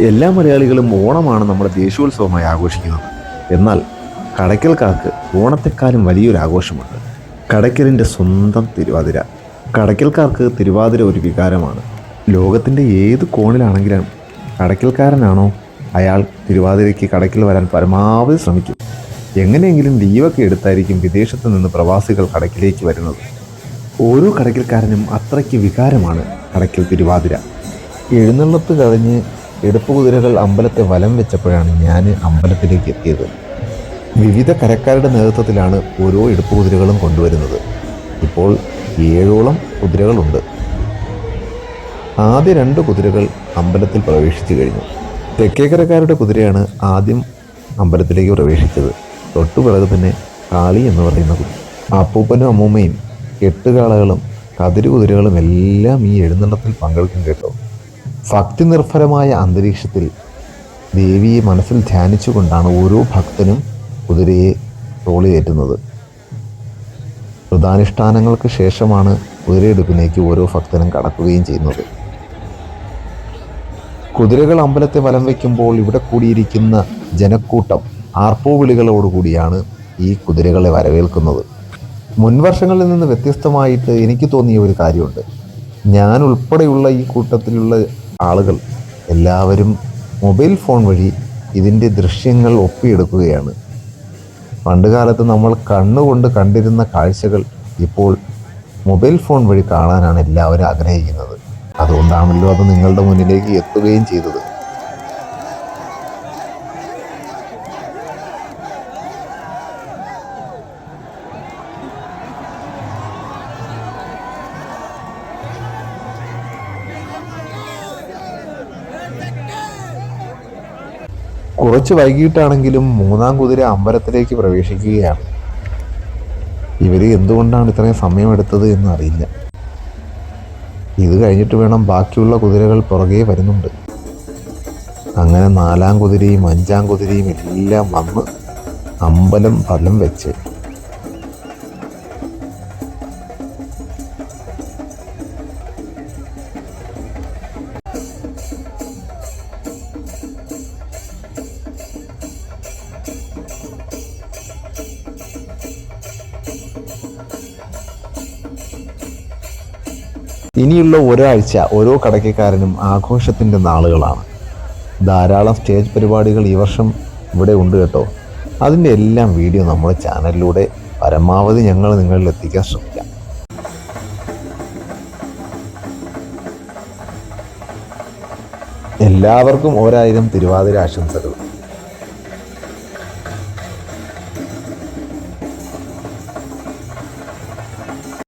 എല്ലാ മലയാളികളും ഓണമാണ് നമ്മുടെ ദേശീയോത്സവമായി ആഘോഷിക്കുന്നത്. എന്നാൽ കടയ്ക്കൽക്കാർക്ക് ഓണത്തെക്കാളും വലിയൊരു ആഘോഷമുണ്ട്. കടയ്ക്കലിൻ്റെ സ്വന്തം തിരുവാതിര. കടയ്ക്കൽക്കാർക്ക് തിരുവാതിര ഒരു വികാരമാണ്. ലോകത്തിൻ്റെ ഏത് കോണിലാണെങ്കിലും കടയ്ക്കൽക്കാരനാണോ അയാൾ തിരുവാതിരയ്ക്ക് കടയ്ക്കൽ വരാൻ പരമാവധി ശ്രമിക്കും. എങ്ങനെയെങ്കിലും ലീവൊക്കെ എടുത്തായിരിക്കും വിദേശത്ത് നിന്ന് പ്രവാസികൾ കടയ്ക്കലേക്ക് വരുന്നത്. ഓരോ കടയ്ക്കൽക്കാരനും അത്രയ്ക്ക് വികാരമാണ് കടയ്ക്കൽ തിരുവാതിര. എഴുന്നള്ളത്ത് കഴിഞ്ഞ് എടുപ്പ് കുതിരകൾ അമ്പലത്തെ വലം വെച്ചപ്പോഴാണ് ഞാൻ അമ്പലത്തിലേക്ക് എത്തിയത്. വിവിധ കരക്കാരുടെ നേതൃത്വത്തിലാണ് ഓരോ എടുപ്പ് കുതിരകളും കൊണ്ടുവരുന്നത്. ഇപ്പോൾ 7ഓളം കുതിരകളുണ്ട്. ആദ്യ 2 കുതിരകൾ അമ്പലത്തിൽ പ്രവേശിച്ചു കഴിഞ്ഞു. തെക്കേക്കരക്കാരുടെ കുതിരയാണ് ആദ്യം അമ്പലത്തിലേക്ക് പ്രവേശിച്ചത്. തൊട്ടുപിറകെ തന്നെ കാളി എന്ന് പറയുന്ന കുതിര. അപ്പൂപ്പനും അമ്മൂമ്മയും 8 കാളകളും കതിര് കുതിരകളും എല്ലാം ഈ എഴുന്നള്ളത്തിൽ പങ്കെടുക്കും കേട്ടോ. ഭക്തി നിർഭരമായ അന്തരീക്ഷത്തിൽ ദേവിയെ മനസ്സിൽ ധ്യാനിച്ചുകൊണ്ടാണ് ഓരോ ഭക്തനും കുതിരയെ തോളിലേറ്റുന്നത്. വ്രതാനുഷ്ഠാനങ്ങൾക്ക് ശേഷമാണ് കുതിരയെടുപ്പിലേക്ക് ഓരോ ഭക്തനും കടക്കുകയും ചെയ്യുന്നത്. കുതിരകൾ അമ്പലത്തെ വലം വയ്ക്കുമ്പോൾ ഇവിടെ കൂടിയിരിക്കുന്ന ജനക്കൂട്ടം ആർപ്പോ വിളികളോടുകൂടിയാണ് ഈ കുതിരകളെ വരവേൽക്കുന്നത്. മുൻവർഷങ്ങളിൽ നിന്ന് വ്യത്യസ്തമായിട്ട് എനിക്ക് തോന്നിയ ഒരു കാര്യമുണ്ട്. ഞാൻ ഉൾപ്പെടെയുള്ള ഈ കൂട്ടത്തിലുള്ള ആളുകൾ എല്ലാവരും മൊബൈൽ ഫോൺ വഴി ഇതിൻ്റെ ദൃശ്യങ്ങൾ ഒപ്പിയെടുക്കുകയാണ്. പണ്ടുകാലത്ത് നമ്മൾ കണ്ണുകൊണ്ട് കണ്ടിരുന്ന കാഴ്ചകൾ ഇപ്പോൾ മൊബൈൽ ഫോൺ വഴി കാണാനാണ് എല്ലാവരും ആഗ്രഹിക്കുന്നത്. അതുകൊണ്ടാണല്ലോ അത് നിങ്ങളുടെ മുന്നിലേക്ക് എത്തുകയും ചെയ്തത്. കുറച്ച് വൈകിട്ടാണെങ്കിലും 3ാം കുതിര അമ്പലത്തിലേക്ക് പ്രവേശിക്കുകയാണ്. ഇവർ എന്തുകൊണ്ടാണ് ഇത്രയും സമയമെടുത്തത് എന്നറിയില്ല. ഇത് കഴിഞ്ഞിട്ട് വേണം ബാക്കിയുള്ള കുതിരകൾ പുറകെ വരുന്നുണ്ട്. അങ്ങനെ 4ാം കുതിരയും 5ാം കുതിരയും എല്ലാം വന്ന് അമ്പലം വലം വെച്ച് ഇനിയുള്ള ഒരാഴ്ച ഓരോ കടയ്ക്കക്കാരനും ആഘോഷത്തിൻ്റെ നാളുകളാണ്. ധാരാളം സ്റ്റേജ് പരിപാടികൾ ഈ വർഷം ഇവിടെ ഉണ്ട് കേട്ടോ. അതിൻ്റെ എല്ലാം വീഡിയോ നമ്മുടെ ചാനലിലൂടെ പരമാവധി ഞങ്ങൾ നിങ്ങളിൽ എത്തിക്കാൻ ശ്രമിക്കാം. എല്ലാവർക്കും 1000 തിരുവാതിര ആശംസകൾ.